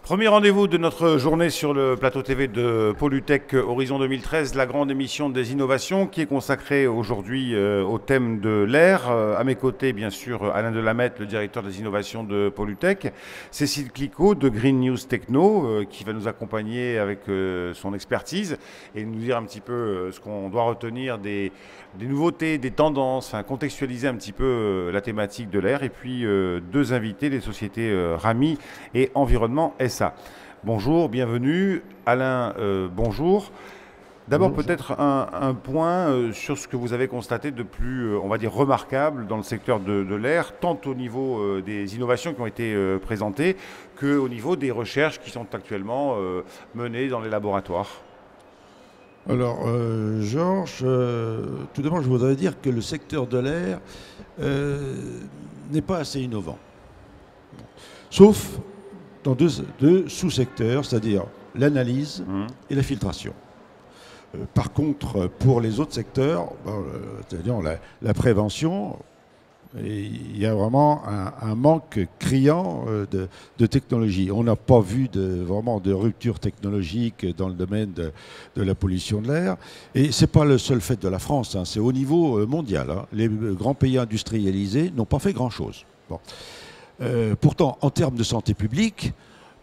Premier rendez-vous de notre journée sur le plateau TV de Pollutech Horizon 2013, la grande émission des innovations qui est consacrée aujourd'hui au thème de l'air. À mes côtés, bien sûr, Alain Delamette, le directeur des innovations de Pollutech, Cécile Clicquot de Green News Techno, qui va nous accompagner avec son expertise et nous dire un petit peu ce qu'on doit retenir des nouveautés, des tendances, enfin, contextualiser un petit peu la thématique de l'air. Et puis deux invités, les sociétés Rami et Environnement SA. Bonjour, bienvenue. Alain, bonjour. D'abord peut-être un point sur ce que vous avez constaté de plus, on va dire, remarquable dans le secteur de l'air, tant au niveau des innovations qui ont été présentées qu'au niveau des recherches qui sont actuellement menées dans les laboratoires. Alors, Georges, tout d'abord, je voudrais dire que le secteur de l'air n'est pas assez innovant. Sauf dans deux sous-secteurs, c'est-à-dire l'analyse et la filtration. Par contre, pour les autres secteurs, c'est-à-dire la prévention, il y a vraiment un manque criant de technologie. On n'a pas vu vraiment de rupture technologique dans le domaine de la pollution de l'air. Et ce n'est pas le seul fait de la France, hein, c'est au niveau mondial. Hein. Les grands pays industrialisés n'ont pas fait grand-chose. Bon. Pourtant, en termes de santé publique,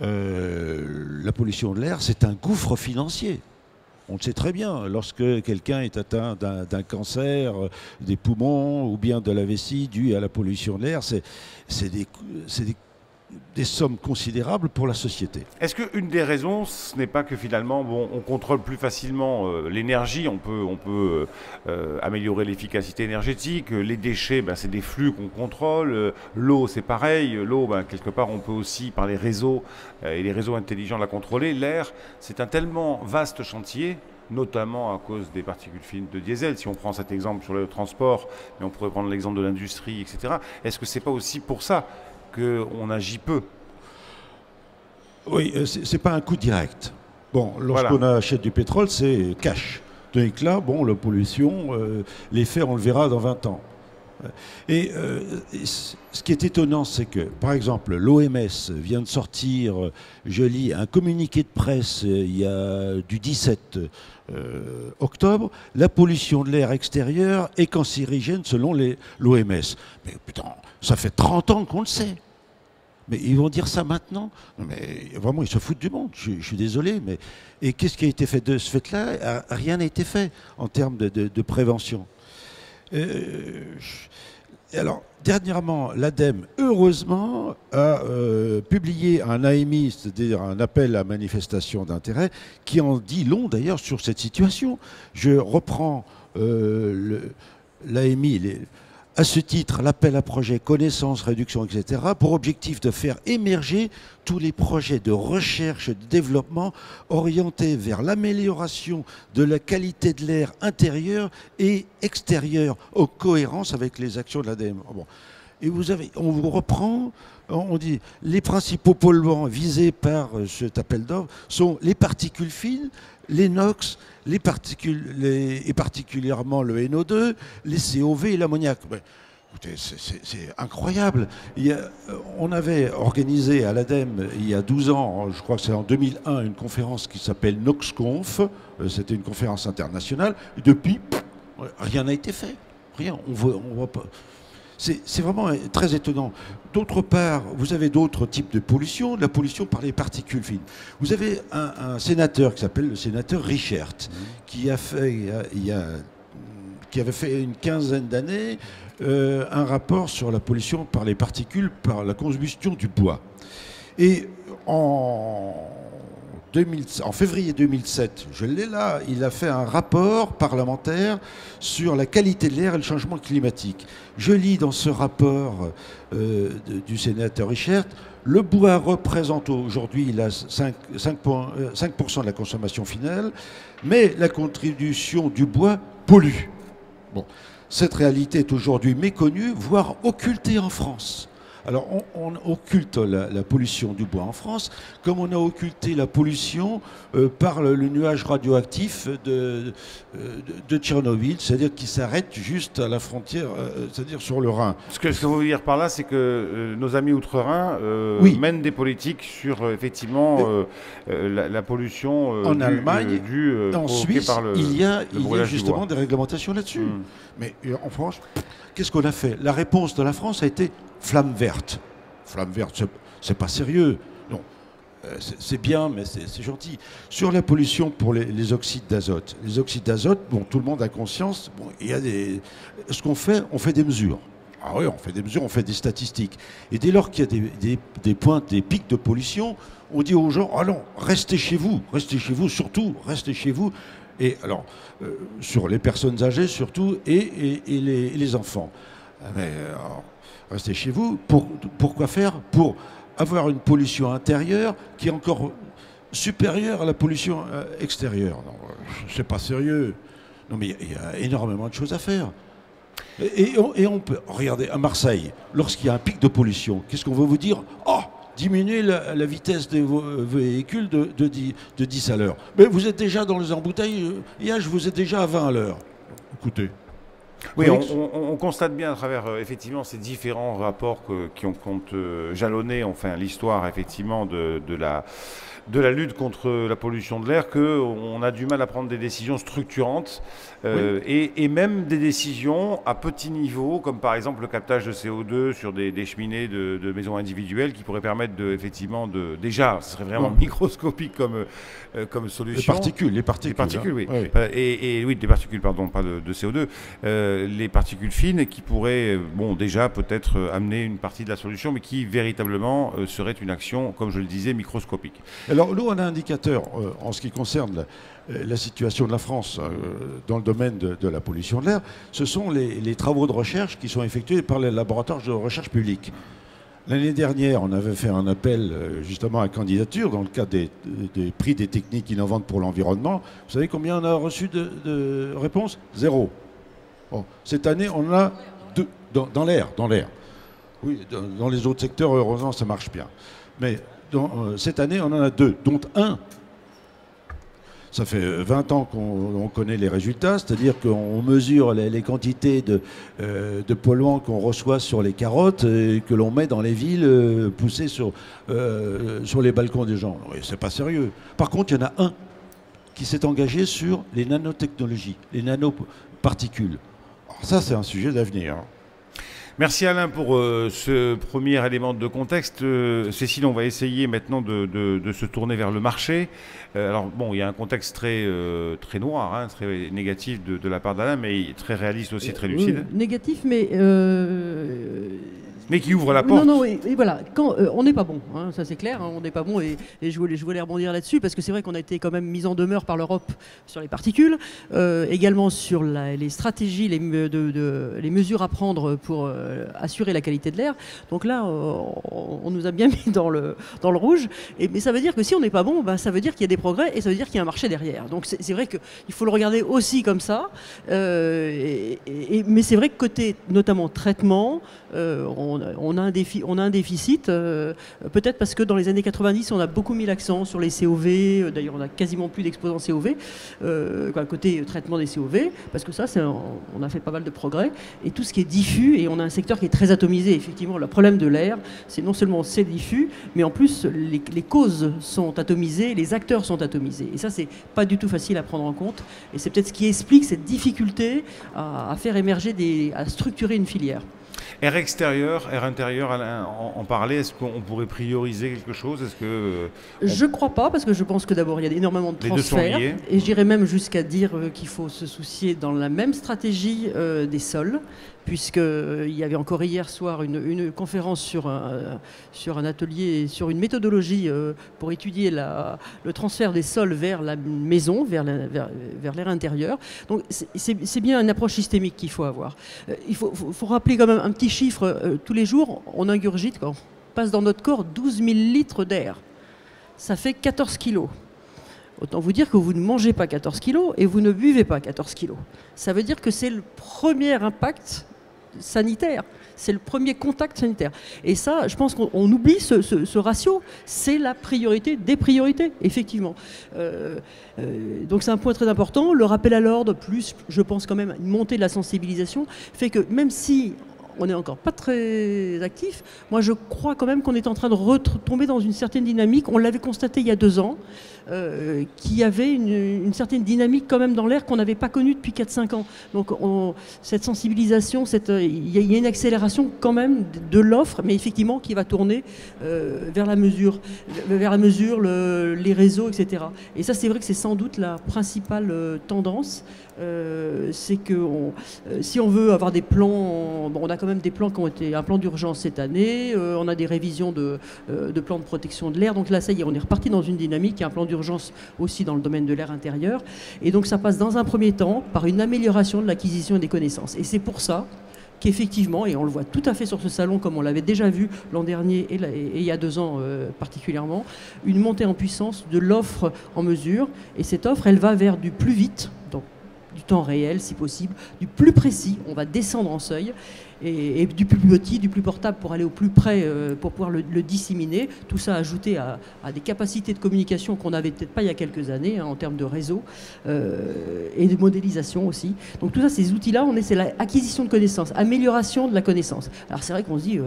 la pollution de l'air, c'est un gouffre financier. On le sait très bien, lorsque quelqu'un est atteint d'un cancer des poumons ou bien de la vessie dû à la pollution de l'air, c'est des sommes considérables pour la société. Est-ce qu'une des raisons, ce n'est pas que finalement, bon, on contrôle plus facilement l'énergie, on peut améliorer l'efficacité énergétique, les déchets, c'est des flux qu'on contrôle, l'eau c'est pareil, l'eau, quelque part on peut aussi par les réseaux et les réseaux intelligents la contrôler, l'air c'est un tellement vaste chantier, notamment à cause des particules fines de diesel, si on prend cet exemple sur le transport, mais on pourrait prendre l'exemple de l'industrie, etc. Est-ce que c'est pas aussi pour ça qu'on agit peu? Oui, c'est pas un coût direct. Bon, lorsqu'on achète du pétrole, c'est cash. Donc là, bon, la pollution, l'effet, on le verra dans 20 ans. Et ce qui est étonnant, c'est que, par exemple, l'OMS vient de sortir, je lis, un communiqué de presse il y a du 17 octobre, la pollution de l'air extérieur est cancérigène selon l'OMS. Mais putain, ça fait 30 ans qu'on le sait. Mais ils vont dire ça maintenant? Non, mais vraiment, ils se foutent du monde. Je suis désolé. Mais... Et qu'est-ce qui a été fait de ce fait-là? Rien n'a été fait en termes de prévention. Alors, dernièrement, l'ADEME, heureusement, a publié un AMI, c'est-à-dire un appel à manifestation d'intérêt, qui en dit long d'ailleurs sur cette situation. Je reprends l'AMI. À ce titre, l'appel à projet connaissance, réduction, etc., pour objectif de faire émerger tous les projets de recherche et de développement orientés vers l'amélioration de la qualité de l'air intérieur et extérieur, en cohérence avec les actions de l'ADEME. Bon. Et on vous reprend, on dit les principaux polluants visés par cet appel d'offres sont les particules fines, les NOx, et particulièrement le NO2, les COV et l'ammoniac. Écoutez, c'est incroyable. On avait organisé à l'ADEME il y a 12 ans, je crois que c'est en 2001, une conférence qui s'appelle NOxConf. C'était une conférence internationale. Et depuis, rien n'a été fait. Rien. On voit pas. C'est vraiment très étonnant. D'autre part, vous avez d'autres types de pollution, de la pollution par les particules fines. Vous avez un sénateur qui s'appelle le sénateur Richert, qui avait fait une quinzaine d'années un rapport sur la pollution par les particules, par la combustion du bois. Et en février 2007, je l'ai là, il a fait un rapport parlementaire sur la qualité de l'air et le changement climatique. Je lis dans ce rapport du sénateur Richert, le bois représente aujourd'hui, il a 5% de la consommation finale, mais la contribution du bois pollue. Bon, cette réalité est aujourd'hui méconnue, voire occultée en France. Alors, on occulte la pollution du bois en France, comme on a occulté la pollution par le nuage radioactif de Tchernobyl, c'est-à-dire qui s'arrête juste à la frontière, c'est-à-dire sur le Rhin. Ce que vous voulez dire par là, c'est que nos amis outre-Rhin mènent des politiques sur effectivement la pollution en Allemagne, en provoquée Suisse, par le il y a brûlage du justement bois. des réglementations là-dessus. Mais en France, qu'est-ce qu'on a fait? La réponse de la France a été flamme verte. Flamme verte, c'est pas sérieux. Non, c'est bien, mais c'est gentil. Sur la pollution pour les oxydes d'azote. Les oxydes d'azote, bon, tout le monde a conscience. Bon, il y a ce qu'on fait, on fait des mesures. Ah oui, on fait des mesures, on fait des statistiques. Et dès lors qu'il y a des points, des pics de pollution, on dit aux gens, ah non, restez chez vous, surtout, restez chez vous. Et alors, sur les personnes âgées surtout, et les enfants. Mais alors, restez chez vous, pour quoi faire? Pour avoir une pollution intérieure qui est encore supérieure à la pollution extérieure. Non, c'est pas sérieux. Non, mais il y a énormément de choses à faire. Et on peut, regardez, à Marseille, lorsqu'il y a un pic de pollution, qu'est-ce qu'on va vous dire? Oh, diminuez la vitesse de vos véhicules de 10 à l'heure. Mais vous êtes déjà dans les embouteillages, vous êtes déjà à 20 à l'heure. Écoutez. Oui, on constate bien à travers effectivement ces différents rapports qui ont jalonné enfin l'histoire effectivement de la lutte contre la pollution de l'air qu'on a du mal à prendre des décisions structurantes et même des décisions à petit niveau, comme par exemple le captage de CO2 sur des cheminées de maisons individuelles qui pourraient permettre déjà, ce serait vraiment microscopique comme solution. Les particules, oui. Oui. Et oui, des particules, pardon, pas de CO2. Les particules fines qui pourraient, déjà peut-être amener une partie de la solution, mais qui véritablement serait une action, comme je le disais, microscopique. Alors nous, on a un indicateur en ce qui concerne la situation de la France dans le domaine de la pollution de l'air. Ce sont les travaux de recherche qui sont effectués par les laboratoires de recherche publics. L'année dernière, on avait fait un appel justement à candidature dans le cadre des prix des techniques innovantes pour l'environnement. Vous savez combien on a reçu de réponses? 0. Bon, cette année, on en a 2 dans l'air. Oui, dans les autres secteurs, heureusement, ça marche bien. Mais cette année, on en a 2, dont 1. Ça fait 20 ans qu'on connaît les résultats, c'est-à-dire qu'on mesure les quantités de polluants qu'on reçoit sur les carottes et que l'on met dans les villes poussées sur les balcons des gens. C'est pas sérieux. Par contre, il y en a un qui s'est engagé sur les nanotechnologies, les nanoparticules. Alors ça, c'est un sujet d'avenir. Merci Alain pour ce premier élément de contexte. Cécile, on va essayer maintenant de se tourner vers le marché. Alors bon, il y a un contexte très noir, très négatif de la part d'Alain, mais très réaliste aussi, très lucide. Négatif, mais qui ouvre la porte. Non, et voilà, quand on n'est pas bon, ça c'est clair, on n'est pas bon, et je voulais rebondir là-dessus, parce que c'est vrai qu'on a été quand même mis en demeure par l'Europe sur les particules, également sur les stratégies, les mesures à prendre pour assurer la qualité de l'air. Donc là, on nous a bien mis dans le rouge, mais ça veut dire que si on n'est pas bon, ça veut dire qu'il y a des progrès, et ça veut dire qu'il y a un marché derrière. Donc c'est vrai qu'il faut le regarder aussi comme ça, mais c'est vrai que côté notamment traitement, on a un déficit, peut-être parce que dans les années 90, on a beaucoup mis l'accent sur les COV, d'ailleurs on a quasiment plus d'exposants COV, côté traitement des COV, parce que ça, on a fait pas mal de progrès, et tout ce qui est diffus, et on a un secteur qui est très atomisé, effectivement, le problème de l'air, c'est non seulement c'est diffus, mais en plus les causes sont atomisées, les acteurs sont atomisés, et ça c'est pas du tout facile à prendre en compte, et c'est peut-être ce qui explique cette difficulté à faire émerger, à structurer une filière. Air extérieur, air intérieur, Alain, en parler, est-ce qu'on pourrait prioriser quelque chose? Je ne crois pas, parce que je pense que d'abord, il y a énormément de transferts. Et j'irais même jusqu'à dire qu'il faut se soucier dans la même stratégie des sols, puisqu'il y avait encore hier soir une conférence sur un atelier, sur une méthodologie pour étudier le transfert des sols vers la maison, vers l'air intérieur. Donc c'est bien une approche systémique qu'il faut avoir. Il faut rappeler quand même un petit chiffre. Tous les jours, on ingurgite, quand on passe dans notre corps 12 000 litres d'air. Ça fait 14 kilos. Autant vous dire que vous ne mangez pas 14 kilos et vous ne buvez pas 14 kilos. Ça veut dire que c'est le premier impact sanitaire. c'est le premier contact sanitaire. Et ça, je pense qu'on oublie ce ratio. C'est la priorité des priorités, effectivement. Donc c'est un point très important. Le rappel à l'ordre, plus, je pense quand même, une montée de la sensibilisation, fait que même si on n'est encore pas très actif, moi je crois quand même qu'on est en train de retomber dans une certaine dynamique. On l'avait constaté il y a 2 ans, qu'il y avait une certaine dynamique quand même dans l'air qu'on n'avait pas connue depuis 4-5 ans. Donc cette sensibilisation, il y a une accélération quand même de l'offre, mais effectivement qui va tourner vers la mesure, les réseaux, etc. Et ça, c'est vrai que c'est sans doute la principale tendance. C'est que si on veut avoir des plans, on a quand même des plans qui ont été un plan d'urgence cette année, on a des révisions de plans de protection de l'air, donc là ça y est, on est reparti dans une dynamique, il y a un plan d'urgence aussi dans le domaine de l'air intérieur, et donc ça passe dans un premier temps par une amélioration de l'acquisition des connaissances, et c'est pour ça qu'effectivement, et on le voit tout à fait sur ce salon comme on l'avait déjà vu l'an dernier et il y a 2 ans particulièrement, une montée en puissance de l'offre en mesure, et cette offre elle va vers du plus vite, donc du temps réel si possible, du plus précis, on va descendre en seuil, et du plus petit, du plus portable pour aller au plus près, pour pouvoir le disséminer. Tout ça ajouté à des capacités de communication qu'on n'avait peut-être pas il y a quelques années, en termes de réseau, et de modélisation aussi. Donc tout ça, ces outils-là, c'est l'acquisition de connaissances, amélioration de la connaissance. Alors c'est vrai qu'on se dit...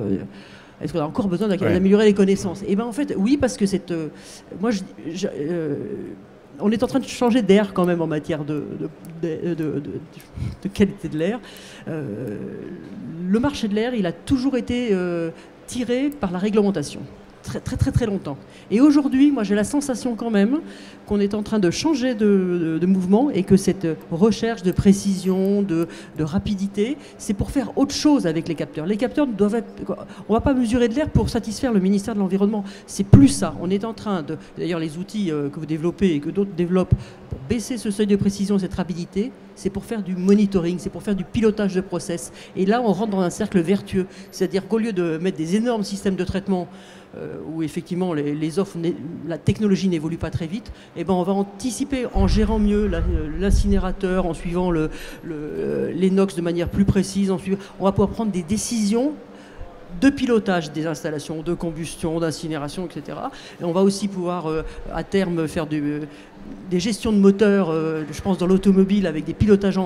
est-ce qu'on a encore besoin d'améliorer les connaissances? Eh bien en fait, oui, parce que on est en train de changer d'air quand même en matière de qualité de l'air. Le marché de l'air, il a toujours été tiré par la réglementation. Très, très, très, très longtemps. Et aujourd'hui, moi, j'ai la sensation quand même qu'on est en train de changer de mouvement et que cette recherche de précision, de rapidité, c'est pour faire autre chose avec les capteurs. Les capteurs doivent être... On ne va pas mesurer de l'air pour satisfaire le ministère de l'Environnement. C'est plus ça. On est en train de... D'ailleurs, les outils que vous développez et que d'autres développent pour baisser ce seuil de précision, cette rapidité, c'est pour faire du monitoring, c'est pour faire du pilotage de process. Et là, on rentre dans un cercle vertueux. C'est-à-dire qu'au lieu de mettre des énormes systèmes de traitement où effectivement les offres, la technologie n'évolue pas très vite, eh ben on va anticiper en gérant mieux l'incinérateur, en suivant les NOx de manière plus précise, on va pouvoir prendre des décisions de pilotage des installations, de combustion, d'incinération, etc. Et on va aussi pouvoir à terme faire des gestions de moteurs, je pense dans l'automobile, avec des pilotages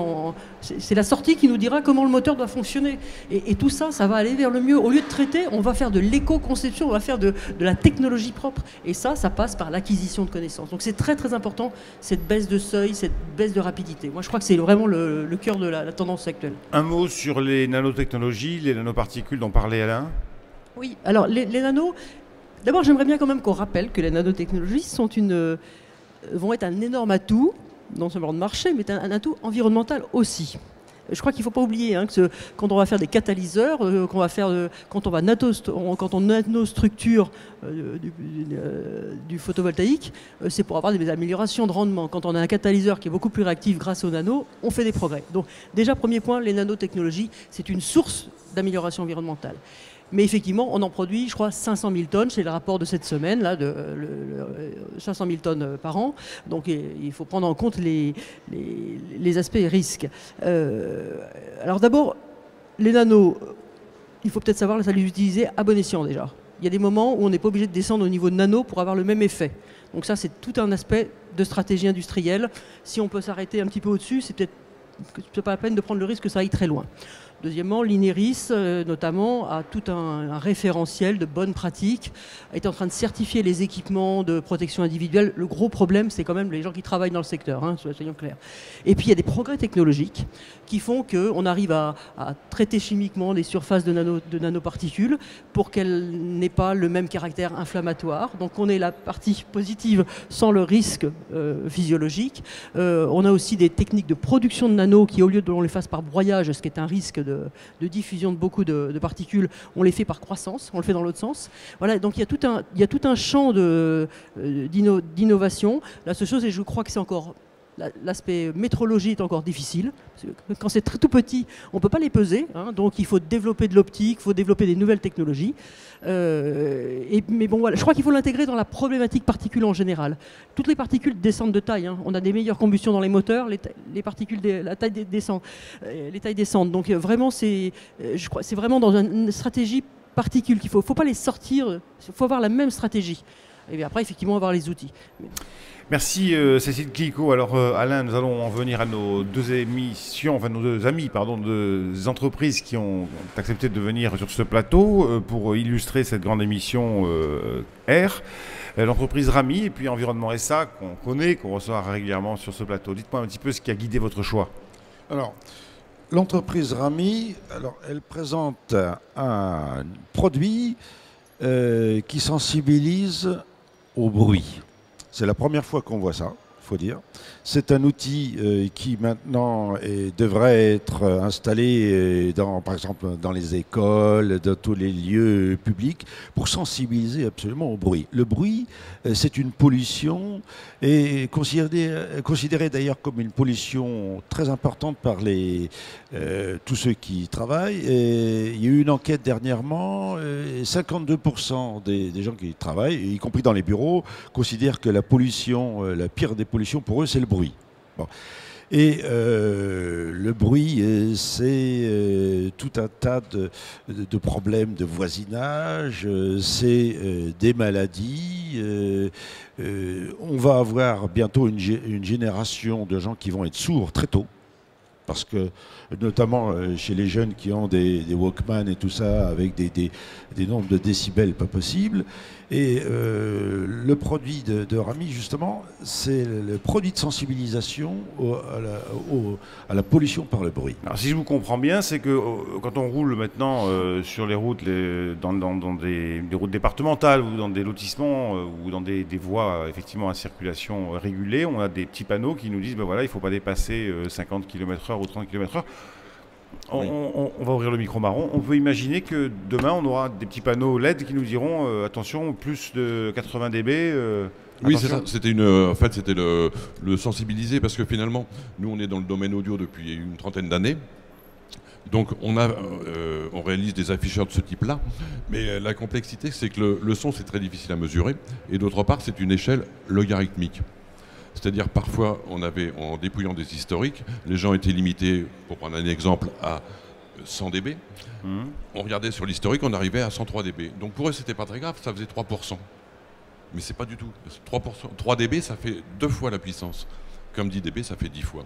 c'est la sortie qui nous dira comment le moteur doit fonctionner. Et tout ça, ça va aller vers le mieux. Au lieu de traiter, on va faire de l'éco-conception, on va faire de la technologie propre. Et ça passe par l'acquisition de connaissances. Donc c'est très très important, cette baisse de seuil, cette baisse de rapidité. Moi je crois que c'est vraiment le cœur de la tendance actuelle. Un mot sur les nanotechnologies, les nanoparticules dont parlait Alain. Oui, alors les nanos, d'abord j'aimerais bien quand même qu'on rappelle que les nanotechnologies vont être un énorme atout, non seulement de marché, mais un atout environnemental aussi. Je crois qu'il ne faut pas oublier que quand on va faire des catalyseurs, quand on nanostructure du photovoltaïque, c'est pour avoir des améliorations de rendement. Quand on a un catalyseur qui est beaucoup plus réactif grâce aux nanos, on fait des progrès. Donc déjà, premier point, les nanotechnologies, c'est une source d'amélioration environnementale. Mais effectivement, on en produit, je crois, 500 000 tonnes. C'est le rapport de cette semaine, là, 500 000 tonnes par an. Donc il faut prendre en compte les aspects risques. Alors d'abord, les nanos, il faut peut-être savoir les utiliser à bon escient déjà. Il y a des moments où on n'est pas obligé de descendre au niveau de nano pour avoir le même effet. Donc ça, c'est tout un aspect de stratégie industrielle. Si on peut s'arrêter un petit peu au-dessus, c'est peut-être pas la peine de prendre le risque que ça aille très loin. Deuxièmement, l'INERIS, notamment, a tout un référentiel de bonnes pratiques, est en train de certifier les équipements de protection individuelle. Le gros problème, c'est quand même les gens qui travaillent dans le secteur, soyons clairs. Et puis, il y a des progrès technologiques qui font qu'on arrive à traiter chimiquement les surfaces de nanoparticules pour qu'elles n'aient pas le même caractère inflammatoire. Donc, on est la partie positive sans le risque physiologique. On a aussi des techniques de production de nanos qui, au lieu de on les fasse par broyage, ce qui est un risque de diffusion de beaucoup de particules, on les fait par croissance, on le fait dans l'autre sens. Voilà, donc il y a tout un champ d'innovation. La seule chose, et je crois que c'est encore l'aspect métrologie est encore difficile. Parce que quand c'est tout petit, on ne peut pas les peser. Hein, donc il faut développer de l'optique, il faut développer des nouvelles technologies. Mais bon, voilà, je crois qu'il faut l'intégrer dans la problématique particule en général. Toutes les particules descendent de taille. Hein. On a des meilleures combustions dans les moteurs, les particules, la taille descend, les tailles descendent. Donc vraiment, je crois, c'est vraiment dans une stratégie particules qu'il faut pas les sortir, il faut avoir la même stratégie. Et après, effectivement, avoir les outils. Merci Cécile Clicquot. Alors Alain, nous allons en venir à nos deux émissions, enfin nos deux amis, pardon, deux entreprises qui ont accepté de venir sur ce plateau pour illustrer cette grande émission R. L'entreprise Rami et puis Environnement SA qu'on connaît, qu'on reçoit régulièrement sur ce plateau. Dites-moi un petit peu ce qui a guidé votre choix. Alors, l'entreprise Rami, elle présente un produit qui sensibilise au bruit. C'est la première fois qu'on voit ça, il faut dire. C'est un outil qui maintenant devrait être installé par exemple dans les écoles, dans tous les lieux publics, pour sensibiliser absolument au bruit. Le bruit, c'est une pollution et considérée d'ailleurs comme une pollution très importante par tous ceux qui travaillent. Et il y a eu une enquête dernièrement, 52% des gens qui travaillent, y compris dans les bureaux, considèrent que la pollution, la pire des pollutions pour eux, c'est le bruit. Bon. Et le bruit, c'est tout un tas de problèmes de voisinage, c'est des maladies. On va avoir bientôt une génération de gens qui vont être sourds très tôt. Parce que, notamment chez les jeunes qui ont des Walkman et tout ça, avec des nombres de décibels pas possibles. Et le produit de Rami, justement, c'est le produit de sensibilisation à la pollution par le bruit. Alors, si je vous comprends bien, c'est que quand on roule maintenant sur les routes, dans des routes départementales ou dans des lotissements ou dans des voies effectivement à circulation régulée, on a des petits panneaux qui nous disent ben voilà, il ne faut pas dépasser 50 km/h ou 30 km/h. On va ouvrir le micro marron. On peut imaginer que demain, on aura des petits panneaux LED qui nous diront attention, plus de 80 dB. Oui, c'est ça. C'était c'était le sensibiliser parce que finalement, nous, on est dans le domaine audio depuis une trentaine d'années. Donc, on réalise des afficheurs de ce type-là. Mais la complexité, c'est que le son, c'est très difficile à mesurer. Et d'autre part, c'est une échelle logarithmique. C'est-à-dire parfois, en dépouillant des historiques, les gens étaient limités, pour prendre un exemple, à 100 dB. On regardait sur l'historique, on arrivait à 103 dB. Donc pour eux, c'était pas très grave, ça faisait 3%. Mais c'est pas du tout. 3 dB, ça fait 2 fois la puissance. Comme 10 dB, ça fait 10 fois.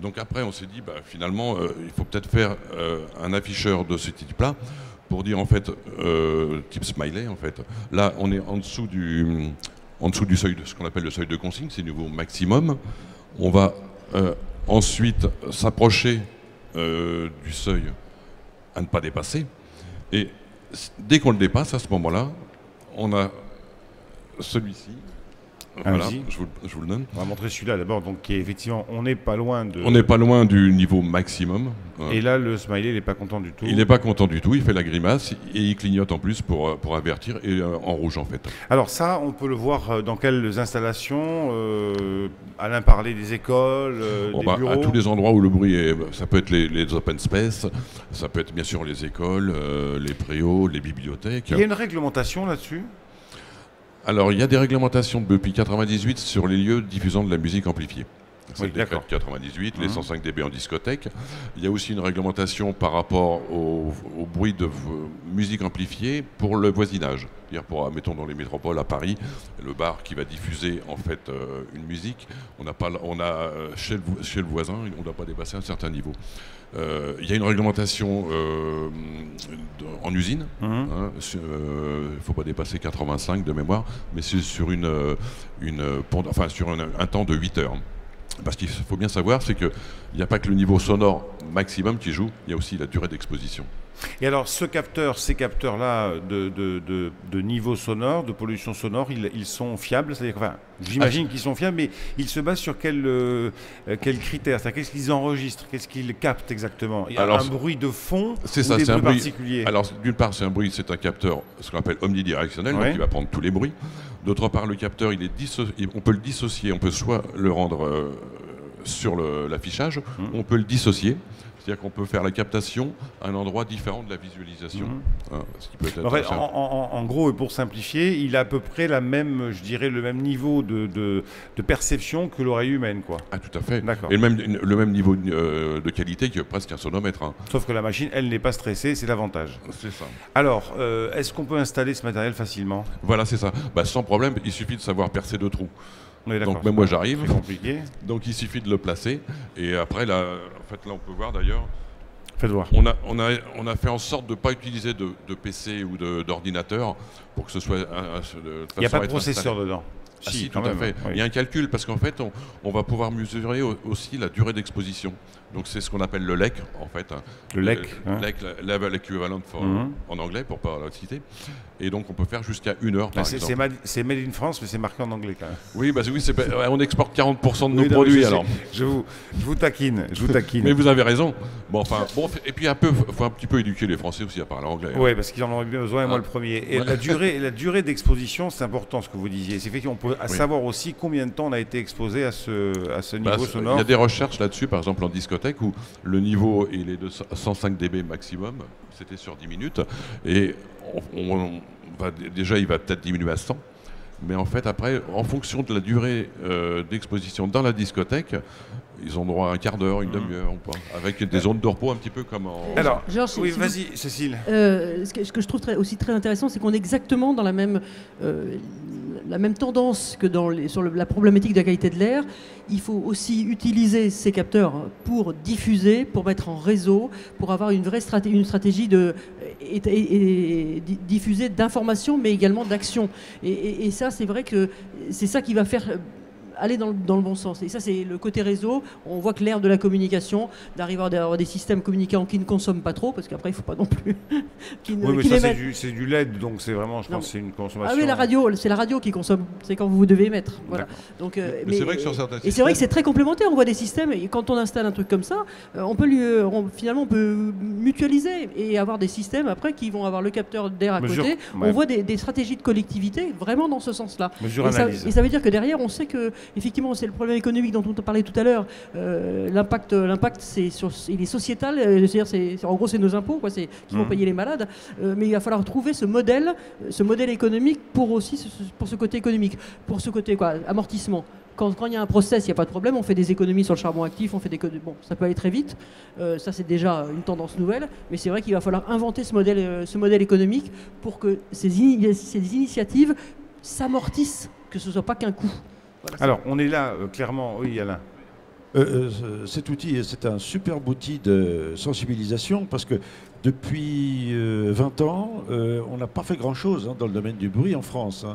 Donc après, on s'est dit, finalement, il faut peut-être faire un afficheur de ce type-là pour dire, en fait, type smiley, en fait. Là, on est en dessous du seuil de ce qu'on appelle le seuil de consigne, c'est le niveau maximum. On va ensuite s'approcher du seuil à ne pas dépasser. Et dès qu'on le dépasse, à ce moment-là, on a celui-ci. Voilà, je vous le donne. On va montrer celui-là d'abord, donc qui est effectivement, on n'est pas loin On n'est pas loin du niveau maximum. Et là, le smiley, il n'est pas content du tout. Il n'est pas content du tout, il fait la grimace et il clignote en plus pour avertir, et en rouge en fait. Alors ça, on peut le voir dans quelles installations Alain parlait des écoles, des bureaux. À tous les endroits où le bruit est, ça peut être les open space, ça peut être bien sûr les écoles, les préaux, les bibliothèques. Il y a une réglementation là-dessus ? Alors, il y a des réglementations depuis 1998 sur les lieux diffusant de la musique amplifiée. C'est oui, le décret de 98, les 105 dB en discothèque. Il y a aussi une réglementation par rapport au bruit de musique amplifiée pour le voisinage. C'est-à-dire mettons dans les métropoles à Paris, le bar qui va diffuser en fait une musique, chez le voisin, on ne doit pas dépasser un certain niveau. Il y a une réglementation en usine, il ne faut pas dépasser 85 de mémoire, mais c'est sur sur un temps de 8 heures. Parce qu'il faut bien savoir, c'est qu'il n'y a pas que le niveau sonore maximum qui joue, il y a aussi la durée d'exposition. Et alors, ces capteurs-là de niveau sonore, de pollution sonore, ils sont fiables? C'est-à-dire, j'imagine qu'ils sont fiables, mais ils se basent sur quels critères? C'est-à-dire, qu'est-ce qu'ils enregistrent? Qu'est-ce qu'ils captent exactement? Il y a un bruit de fond ou des bruits particuliers? Alors, d'une part, c'est un capteur, ce qu'on appelle omnidirectionnel, donc il va prendre tous les bruits. D'autre part, le capteur, on peut le dissocier, on peut soit le rendre sur l'affichage, on peut le dissocier. C'est-à-dire qu'on peut faire la captation à un endroit différent de la visualisation. Ce qui peut être intéressant. En gros, et pour simplifier, il a à peu près la même, je dirais, le même niveau de perception que l'oreille humaine, quoi. Ah, tout à fait. D'accord. Et le même niveau de qualité que presque un sonomètre. Hein. Sauf que la machine, elle n'est pas stressée, c'est l'avantage. C'est ça. Alors, est-ce qu'on peut installer ce matériel facilement? Voilà, c'est ça. Bah, sans problème, il suffit de savoir percer 2 trous. Oui, donc même moi j'arrive. C'est compliqué. Donc il suffit de le placer. Et après, là, en fait, là on peut voir d'ailleurs. Faites voir. On a fait en sorte de ne pas utiliser de PC ou d'ordinateur pour que ce soit... Il n'y a pas de processeur dedans. Ah, si, tout à fait. Oui. Il y a un calcul parce qu'en fait, on va pouvoir mesurer aussi la durée d'exposition. Donc c'est ce qu'on appelle le LEC, en fait. Le LEC, LEC, Level Equivalent en anglais, pour ne pas la citer. Et donc on peut faire jusqu'à 1 heure, par exemple. C'est made in France, mais c'est marqué en anglais quand même. Oui, bah, oui on exporte 40% de nos produits, alors. Je vous taquine, Mais vous avez raison. Bon, enfin, et puis faut un petit peu éduquer les Français aussi à parler anglais. Oui, parce qu'ils en ont besoin, et moi le premier. Et la durée d'exposition, c'est important ce que vous disiez. C'est fait qu'on peut savoir aussi combien de temps on a été exposé à ce niveau sonore. Il y a des recherches là-dessus, par exemple en discothèque, où le niveau il est de 105 dB maximum, c'était sur 10 minutes, et déjà il va peut-être diminuer à 100. Mais en fait, après, en fonction de la durée d'exposition dans la discothèque, ils ont droit à un quart d'heure, une demi-heure ou pas, avec des zones de repos un petit peu comme en... Alors, oui, vas-y, Cécile. Ce que je trouve aussi très intéressant, c'est qu'on est exactement dans la même tendance que sur la problématique de la qualité de l'air. Il faut aussi utiliser ces capteurs pour diffuser, pour mettre en réseau, pour avoir une vraie stratégie de diffuser d'informations, mais également d'action. Et ça, c'est vrai que c'est ça qui va faire aller dans le bon sens. Et ça, c'est le côté réseau. On voit que l'ère de la communication, d'arriver à avoir des systèmes communicants qui ne consomment pas trop, parce qu'après, il ne faut pas non plus... oui, mais ça, c'est du LED, donc c'est vraiment, je pense, c'est une consommation... Ah oui, c'est la radio qui consomme. C'est quand vous devez émettre. Voilà. Donc, mais c'est vrai que sur certains systèmes... Et c'est vrai que c'est très complémentaire. On voit des systèmes, et quand on installe un truc comme ça, finalement, on peut mutualiser et avoir des systèmes, après, qui vont avoir le capteur d'air à côté. Ouais. On voit des stratégies de collectivité vraiment dans ce sens-là. Et ça veut dire que derrière, on sait que effectivement, c'est le problème économique dont on parlait tout à l'heure. L'impact, il est sociétal. C'est-à-dire, en gros, c'est nos impôts qui vont payer les malades. Mais il va falloir trouver ce modèle économique pour ce côté économique, pour ce côté amortissement. Quand il y a un process, il n'y a pas de problème. On fait des économies sur le charbon actif. Bon, ça peut aller très vite. Ça, c'est déjà une tendance nouvelle. Mais c'est vrai qu'il va falloir inventer ce modèle économique pour que ces initiatives s'amortissent, que ce ne soit pas qu'un coût. Voilà, alors, on est là, clairement, oui, Alain. Cet outil, c'est un superbe outil de sensibilisation parce que depuis 20 ans, on n'a pas fait grand-chose dans le domaine du bruit en France.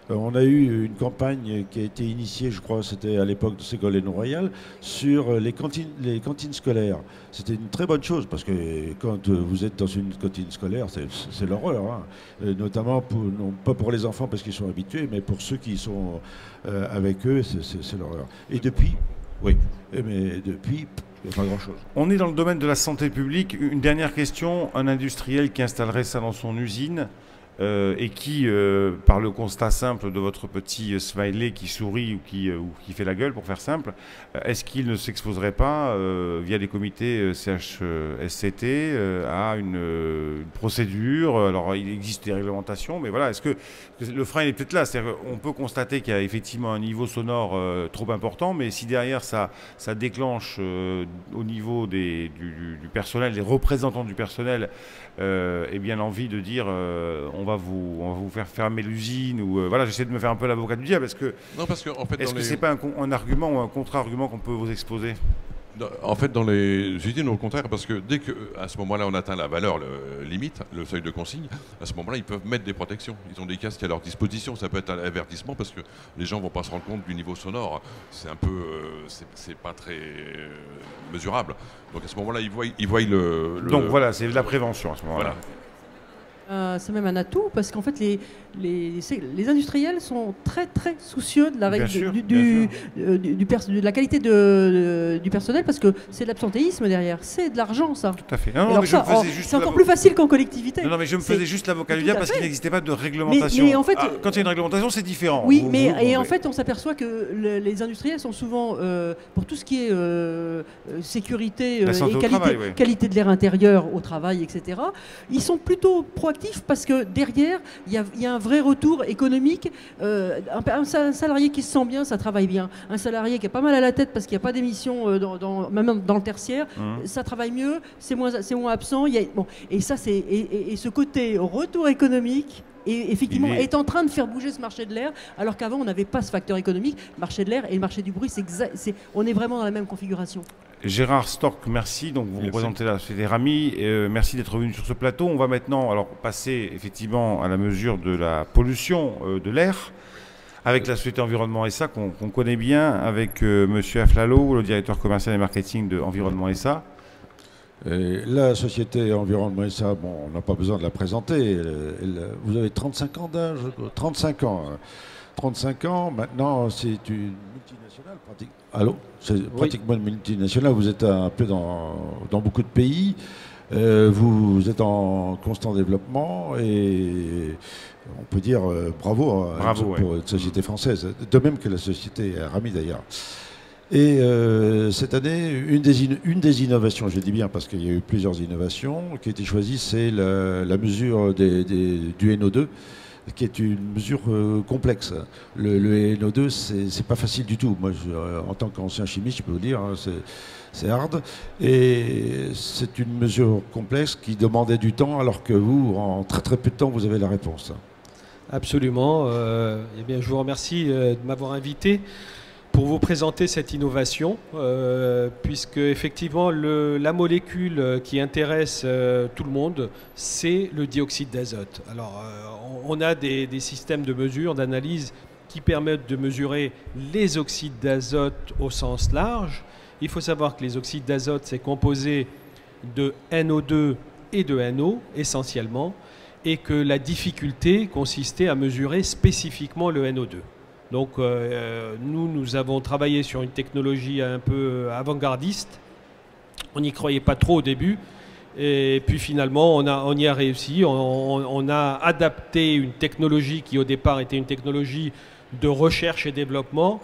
On a eu une campagne qui a été initiée, je crois, c'était à l'époque de Ségolène Royal, sur les cantines scolaires. C'était une très bonne chose parce que quand vous êtes dans une cantine scolaire, c'est l'horreur. Notamment, non pas pour les enfants parce qu'ils sont habitués, mais pour ceux qui sont avec eux, c'est l'horreur. Et depuis... Oui, mais depuis, il n'y a pas grand-chose. On est dans le domaine de la santé publique. Une dernière question. Un industriel qui installerait ça dans son usine et qui, par le constat simple de votre petit smiley qui sourit ou qui fait la gueule, pour faire simple, est-ce qu'il ne s'exposerait pas, via les comités CHSCT, à une procédure? Alors, il existe des réglementations, mais voilà, est-ce que le frein est peut-être là? C'est-à-dire qu'on peut constater qu'il y a effectivement un niveau sonore trop important, mais si derrière ça déclenche au niveau du personnel, des représentants du personnel, eh bien l'envie de dire on va vous faire fermer l'usine, ou voilà, j'essaie de me faire un peu l'avocat du diable, parce que en fait, est-ce que c'est pas un argument ou un contre-argument qu'on peut vous exposer? En fait, dans les usines, au contraire, parce que dès qu'à ce moment-là, on atteint la valeur limite, le seuil de consigne, à ce moment-là, ils peuvent mettre des protections. Ils ont des casques à leur disposition. Ça peut être un avertissement parce que les gens ne vont pas se rendre compte du niveau sonore. C'est un peu... c'est pas très mesurable. Donc à ce moment-là, ils voient le... Donc voilà, c'est de la prévention à ce moment-là. Voilà. C'est même un atout parce qu'en fait les industriels sont très très soucieux de la, Bien sûr, de la qualité du personnel parce que c'est de l'absentéisme derrière, c'est de l'argent ça. Tout à fait. Non, mais c'est encore plus facile qu'en collectivité. Non, mais je me faisais juste l'avocat du diable parce qu'il n'existait pas de réglementation. Mais en fait, quand il y a une réglementation, c'est différent. Oui, en fait, on s'aperçoit que les industriels sont souvent, pour tout ce qui est sécurité et qualité de l'air intérieur au travail, etc., ils sont plutôt proactifs parce que derrière, il y a un vrai retour économique. Un salarié qui se sent bien, ça travaille bien. Un salarié qui a pas mal à la tête parce qu'il n'y a pas d'émissions, même dans le tertiaire, ça travaille mieux, c'est moins absent. Et ça, et ce côté retour économique, et effectivement, est en train de faire bouger ce marché de l'air, alors qu'avant, on n'avait pas ce facteur économique. Le marché de l'air et le marché du bruit, on est vraiment dans la même configuration. Gérard Storck, merci. Donc vous représentez la société Rami. Merci d'être venu sur ce plateau. On va maintenant passer effectivement à la mesure de la pollution de l'air avec la société Environnement SA qu'on connaît bien, avec Monsieur Aflalo, le directeur commercial et marketing de Environnement SA. La société Environnement SA, on n'a pas besoin de la présenter. Vous avez 35 ans d'âge, 35 ans. 35 ans, maintenant c'est une multinationale pratique. Allô, c'est pratiquement une multinationale, vous êtes un peu dans beaucoup de pays, vous êtes en constant développement et on peut dire bravo pour une société française, de même que la société Rami d'ailleurs. Et cette année, une des innovations, je dis bien parce qu'il y a eu plusieurs innovations qui a été choisie, c'est la mesure du NO2. Qui est une mesure complexe. Le NO2, c'est pas facile du tout. Moi, en tant qu'ancien chimiste, je peux vous dire, hein, c'est hard. Et c'est une mesure complexe qui demandait du temps, alors que vous, en très très peu de temps, vous avez la réponse. Absolument. Eh bien, je vous remercie de m'avoir invité pour vous présenter cette innovation, puisque effectivement la molécule qui intéresse tout le monde, c'est le dioxyde d'azote. Alors, on a des systèmes de mesure, d'analyse qui permettent de mesurer les oxydes d'azote au sens large. Il faut savoir que les oxydes d'azote, c'est composé de NO2 et de NO essentiellement, et que la difficulté consistait à mesurer spécifiquement le NO2. Donc nous avons travaillé sur une technologie un peu avant-gardiste. On n'y croyait pas trop au début. Et puis finalement, on y a réussi. On a adapté une technologie qui au départ était une technologie de recherche et développement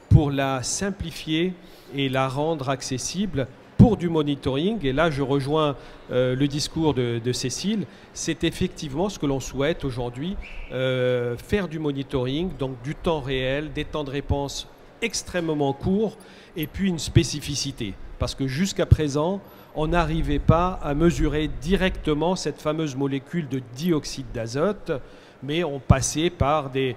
pour la simplifier et la rendre accessible pour du monitoring. Et là, je rejoins le discours de Cécile. C'est effectivement ce que l'on souhaite aujourd'hui, faire du monitoring, donc du temps réel, des temps de réponse extrêmement courts, et puis une spécificité. Parce que jusqu'à présent, on n'arrivait pas à mesurer directement cette fameuse molécule de dioxyde d'azote, mais on passait par des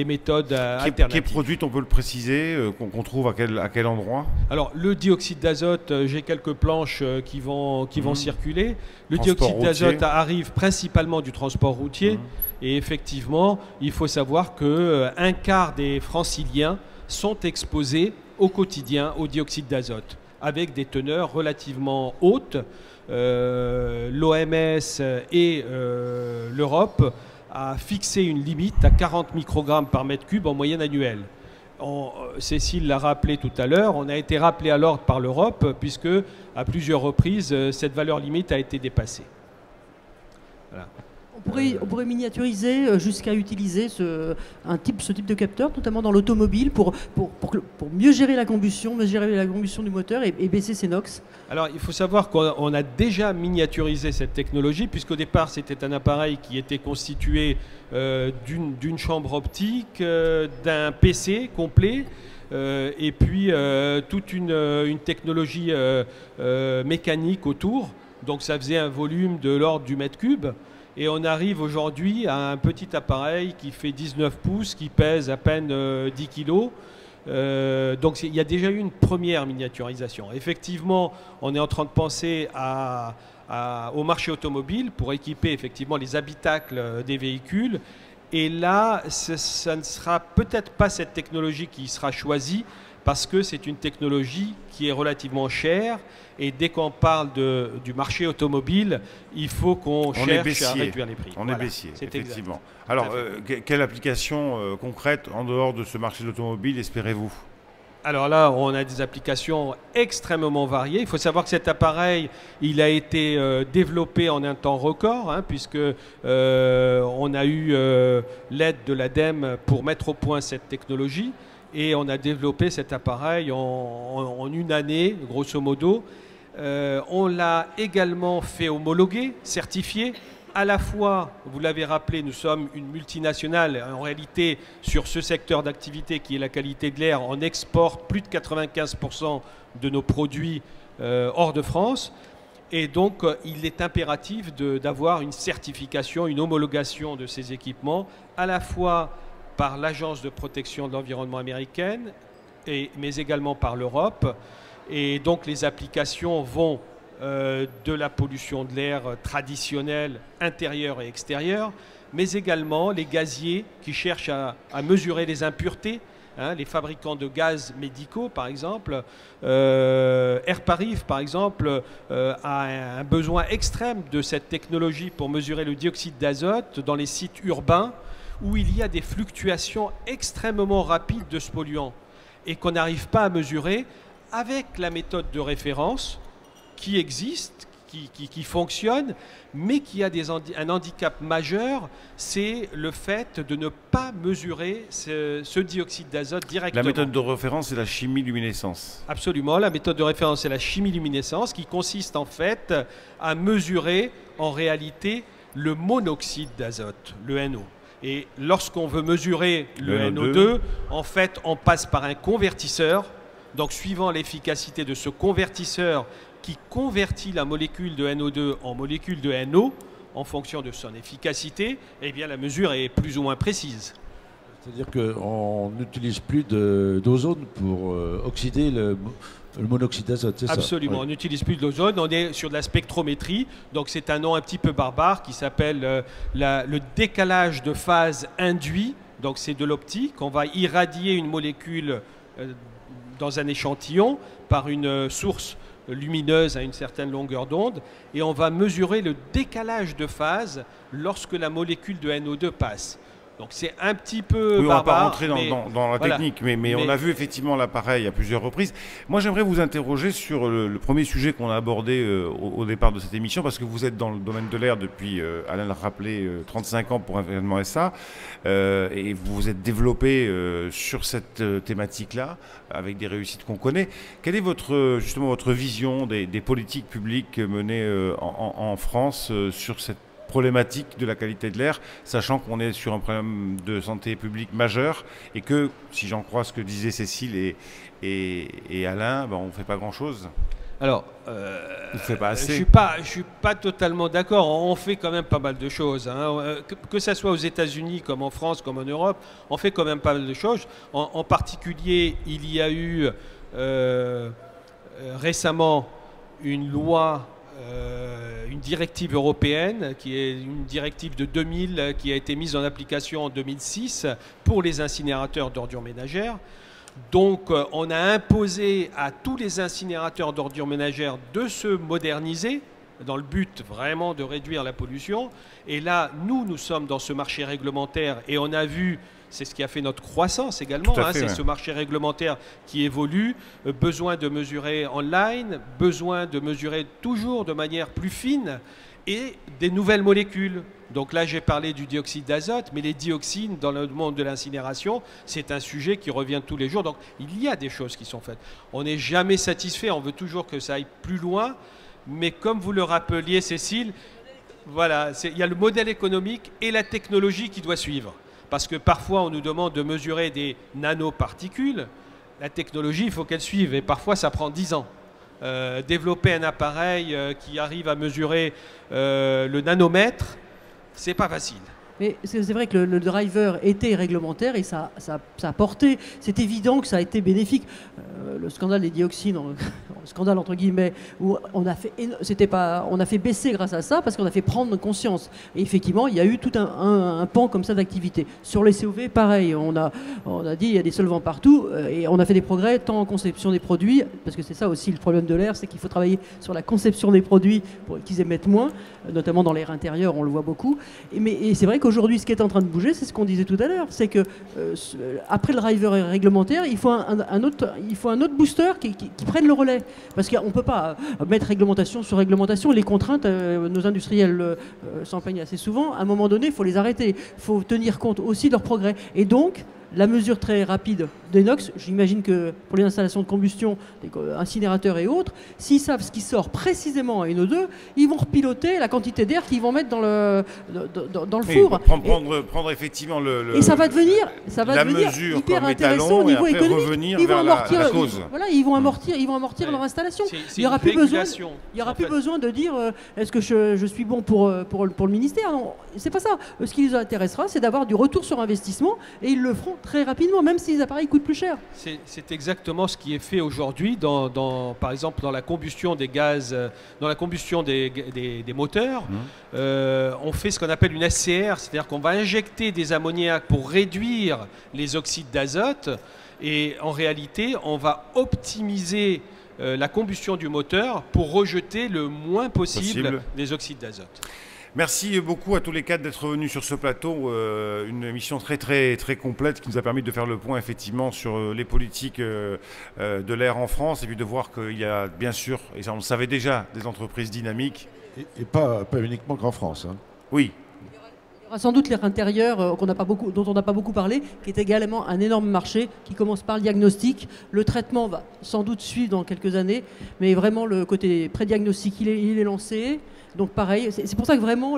méthodes alternatives. Qui est produite, on peut le préciser, qu'on trouve à quel endroit? Alors, le dioxyde d'azote, j'ai quelques planches qui vont circuler. Le dioxyde d'azote arrive principalement du transport routier. Et effectivement, il faut savoir qu'un quart des franciliens sont exposés au quotidien au dioxyde d'azote, avec des teneurs relativement hautes. L'OMS et l'Europe a fixé une limite à 40 microgrammes par mètre cube en moyenne annuelle. Cécile l'a rappelé tout à l'heure, on a été rappelé à l'ordre par l'Europe puisque à plusieurs reprises cette valeur limite a été dépassée. Voilà. On pourrait miniaturiser jusqu'à utiliser ce type de capteur, notamment dans l'automobile, pour mieux gérer la combustion, du moteur et baisser ses NOx. Alors, il faut savoir qu'on a déjà miniaturisé cette technologie, puisqu'au départ, c'était un appareil qui était constitué d'une chambre optique, d'un PC complet, et puis toute une technologie mécanique autour. Donc, ça faisait un volume de l'ordre du mètre cube. Et on arrive aujourd'hui à un petit appareil qui fait 19 pouces, qui pèse à peine 10 kilos. Donc il y a déjà eu une première miniaturisation. Effectivement, on est en train de penser au marché automobile pour équiper effectivement les habitacles des véhicules Et là, ça ne sera peut-être pas cette technologie qui sera choisie, parce que c'est une technologie qui est relativement chère. Et dès qu'on parle du marché automobile, il faut qu'on cherche à réduire les prix. On est baissier, effectivement. Exact. Alors, quelle application concrète en dehors de ce marché de l'automobile espérez-vous? Alors là, on a des applications extrêmement variées. Il faut savoir que cet appareil, il a été développé en un temps record, hein, puisque on a eu l'aide de l'ADEME pour mettre au point cette technologie. Et on a développé cet appareil en une année, grosso modo. On l'a également fait homologuer, certifié. À la fois, vous l'avez rappelé, nous sommes une multinationale. En réalité, sur ce secteur d'activité qui est la qualité de l'air, on exporte plus de 95% de nos produits hors de France. Et donc, il est impératif d'avoir une certification, une homologation de ces équipements, à la fois par l'Agence de protection de l'environnement américaine, mais également par l'Europe. Et donc, les applications vont de la pollution de l'air traditionnelle, intérieure et extérieure, mais également les gaziers qui cherchent à mesurer les impuretés, hein, les fabricants de gaz médicaux par exemple. Air Paris par exemple a un besoin extrême de cette technologie pour mesurer le dioxyde d'azote dans les sites urbains où il y a des fluctuations extrêmement rapides de ce polluant et qu'on n'arrive pas à mesurer avec la méthode de référence qui existe, qui fonctionne, mais qui a un handicap majeur, c'est le fait de ne pas mesurer ce dioxyde d'azote directement. La méthode de référence, c'est la chimiluminescence. Absolument, la méthode de référence, c'est la chimiluminescence, qui consiste en fait à mesurer en réalité le monoxyde d'azote, le NO. Et lorsqu'on veut mesurer le NO2, en fait, on passe par un convertisseur. Donc, suivant l'efficacité de ce convertisseur qui convertit la molécule de NO2 en molécule de NO, en fonction de son efficacité, eh bien, la mesure est plus ou moins précise. C'est-à-dire qu'on n'utilise plus d'ozone pour oxyder le monoxyde d'azote, c'est ça? Absolument, Oui. on n'utilise plus d'ozone, on est sur de la spectrométrie, donc c'est un nom un petit peu barbare qui s'appelle le décalage de phase induit, donc c'est de l'optique, on va irradier une molécule dans un échantillon par une source lumineuse à une certaine longueur d'onde et on va mesurer le décalage de phase lorsque la molécule de NO2 passe. Donc c'est un petit peu oui, barbare. On ne va pas rentrer dans la technique, mais on a vu effectivement l'appareil à plusieurs reprises. Moi, j'aimerais vous interroger sur le premier sujet qu'on a abordé au départ de cette émission, parce que vous êtes dans le domaine de l'air depuis, Alain l'a rappelé, 35 ans pour un événement SA, et vous vous êtes développé sur cette thématique-là, avec des réussites qu'on connaît. Quelle est justement votre vision des politiques publiques menées en France sur cette problématique de la qualité de l'air, sachant qu'on est sur un problème de santé publique majeur et que, si j'en crois ce que disaient Cécile et Alain, ben, on ne fait pas grand-chose. Alors, on fait pas assez. Je suis pas totalement d'accord. On fait quand même pas mal de choses. Hein. Que ça soit aux États-Unis, comme en France, comme en Europe, on fait quand même pas mal de choses. En particulier, il y a eu récemment une loi, une directive européenne, qui est une directive de 2000, qui a été mise en application en 2006 pour les incinérateurs d'ordures ménagères. Donc, on a imposé à tous les incinérateurs d'ordures ménagères de se moderniser dans le but vraiment de réduire la pollution. Et là, nous sommes dans ce marché réglementaire et on a vu, c'est ce qui a fait notre croissance également, hein, c'est ce marché réglementaire qui évolue, besoin de mesurer online, besoin de mesurer toujours de manière plus fine et des nouvelles molécules. Donc là, j'ai parlé du dioxyde d'azote, mais les dioxines dans le monde de l'incinération, c'est un sujet qui revient tous les jours. Donc il y a des choses qui sont faites. On n'est jamais satisfait, on veut toujours que ça aille plus loin. Mais comme vous le rappeliez, Cécile, voilà, il y a le modèle économique et la technologie qui doit suivre. Parce que parfois, on nous demande de mesurer des nanoparticules. La technologie, il faut qu'elle suive. Et parfois, ça prend 10 ans. Développer un appareil qui arrive à mesurer le nanomètre, c'est pas facile. Mais c'est vrai que le driver était réglementaire et ça a porté. C'est évident que ça a été bénéfique. Le scandale des dioxines scandale entre guillemets, où on a fait baisser grâce à ça, parce qu'on a fait prendre conscience. Et effectivement, il y a eu tout un pan comme ça d'activité. Sur les COV, pareil, on a dit il y a des solvants partout, et on a fait des progrès tant en conception des produits, parce que c'est ça aussi le problème de l'air, c'est qu'il faut travailler sur la conception des produits pour qu'ils émettent moins, notamment dans l'air intérieur, on le voit beaucoup. Et c'est vrai qu'aujourd'hui, ce qui est en train de bouger, c'est ce qu'on disait tout à l'heure, c'est que après le driver réglementaire, il faut un autre booster qui prenne le relais. Parce qu'on ne peut pas mettre réglementation sur réglementation. Les contraintes, nos industriels s'en plaignent assez souvent. À un moment donné, il faut les arrêter. Il faut tenir compte aussi de leurs progrès. Et donc, la mesure très rapide des NOx, j'imagine que pour les installations de combustion, des incinérateurs et autres, s'ils savent ce qui sort précisément à NO2, ils vont repiloter la quantité d'air qu'ils vont mettre dans le four. Prendre effectivement et ça va devenir mesure hyper intéressant au niveau économique. Ils vont amortir la cause. Ils vont amortir leur installation. Il n'y aura plus besoin de dire est-ce que je suis bon pour le ministère. Non, c'est pas ça. Ce qui les intéressera, c'est d'avoir du retour sur investissement, et ils le feront très rapidement, même si les appareils coûtent plus cher. C'est exactement ce qui est fait aujourd'hui, par exemple dans la combustion des gaz, dans la combustion des moteurs. On fait ce qu'on appelle une SCR, c'est-à-dire qu'on va injecter des ammoniacs pour réduire les oxydes d'azote, et en réalité, on va optimiser la combustion du moteur pour rejeter le moins possible des oxydes d'azote. Merci beaucoup à tous les quatre d'être venus sur ce plateau, une émission très très très complète qui nous a permis de faire le point effectivement sur les politiques de l'air en France, et puis de voir qu'il y a bien sûr, et ça on le savait déjà, des entreprises dynamiques. Et pas uniquement qu'en France. Hein. Oui. Il y aura sans doute l'air intérieur dont on n'a pas beaucoup parlé, qui est également un énorme marché qui commence par le diagnostic. Le traitement va sans doute suivre dans quelques années, mais vraiment le côté pré-diagnostic il est lancé. Donc pareil, c'est pour ça que vraiment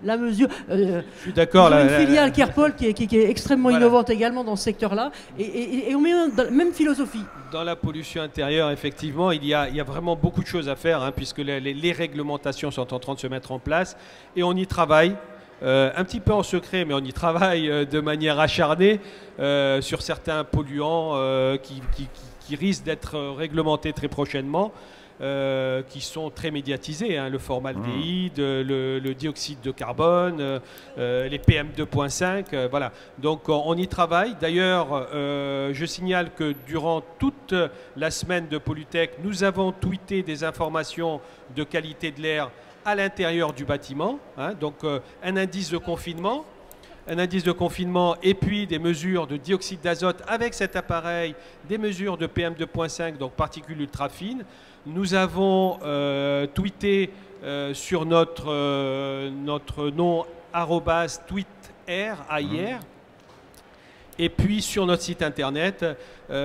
la mesure... je suis d'accord. Une filiale Cairpol qui est extrêmement innovante également dans ce secteur-là, et on met dans la même philosophie. Dans la pollution intérieure, effectivement, il y a vraiment beaucoup de choses à faire, hein, puisque les réglementations sont en train de se mettre en place, et on y travaille. Un petit peu en secret, mais on y travaille de manière acharnée sur certains polluants qui risquent d'être réglementés très prochainement. Qui sont très médiatisés, hein, le formaldéhyde, le dioxyde de carbone, les PM2.5, voilà. Donc on y travaille. D'ailleurs, je signale que durant toute la semaine de Polytech, nous avons tweeté des informations de qualité de l'air à l'intérieur du bâtiment, hein, donc un indice de confinement. Et puis des mesures de dioxyde d'azote avec cet appareil, des mesures de PM2.5, donc particules ultra fines. Nous avons tweeté sur notre nom @tweetair, et puis sur notre site internet.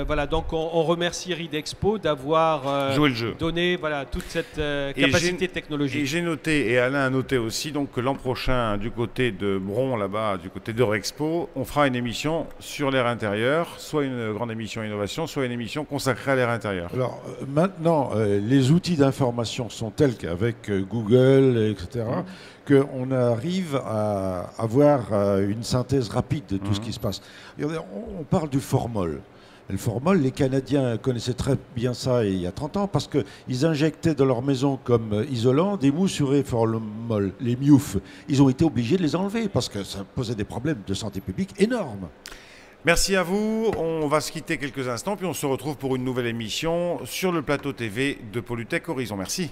Voilà, donc on remercie Ridexpo d'avoir donné toute cette capacité technologique. Et j'ai noté, et Alain a noté aussi, donc, que l'an prochain, du côté de Bron, là-bas, du côté d'Eurexpo, on fera une émission sur l'air intérieur, soit une grande émission innovation, soit une émission consacrée à l'air intérieur. Alors maintenant, les outils d'information sont tels qu'avec Google, etc., qu'on arrive à avoir une synthèse rapide de tout ce qui se passe. Regardez, on parle du formol. Le formol, les Canadiens connaissaient très bien ça il y a 30 ans, parce qu'ils injectaient dans leur maison comme isolant des mesurés formol, les MIOF. Ils ont été obligés de les enlever parce que ça posait des problèmes de santé publique énormes. Merci à vous. On va se quitter quelques instants, puis on se retrouve pour une nouvelle émission sur le plateau TV de Polytech Horizon. Merci.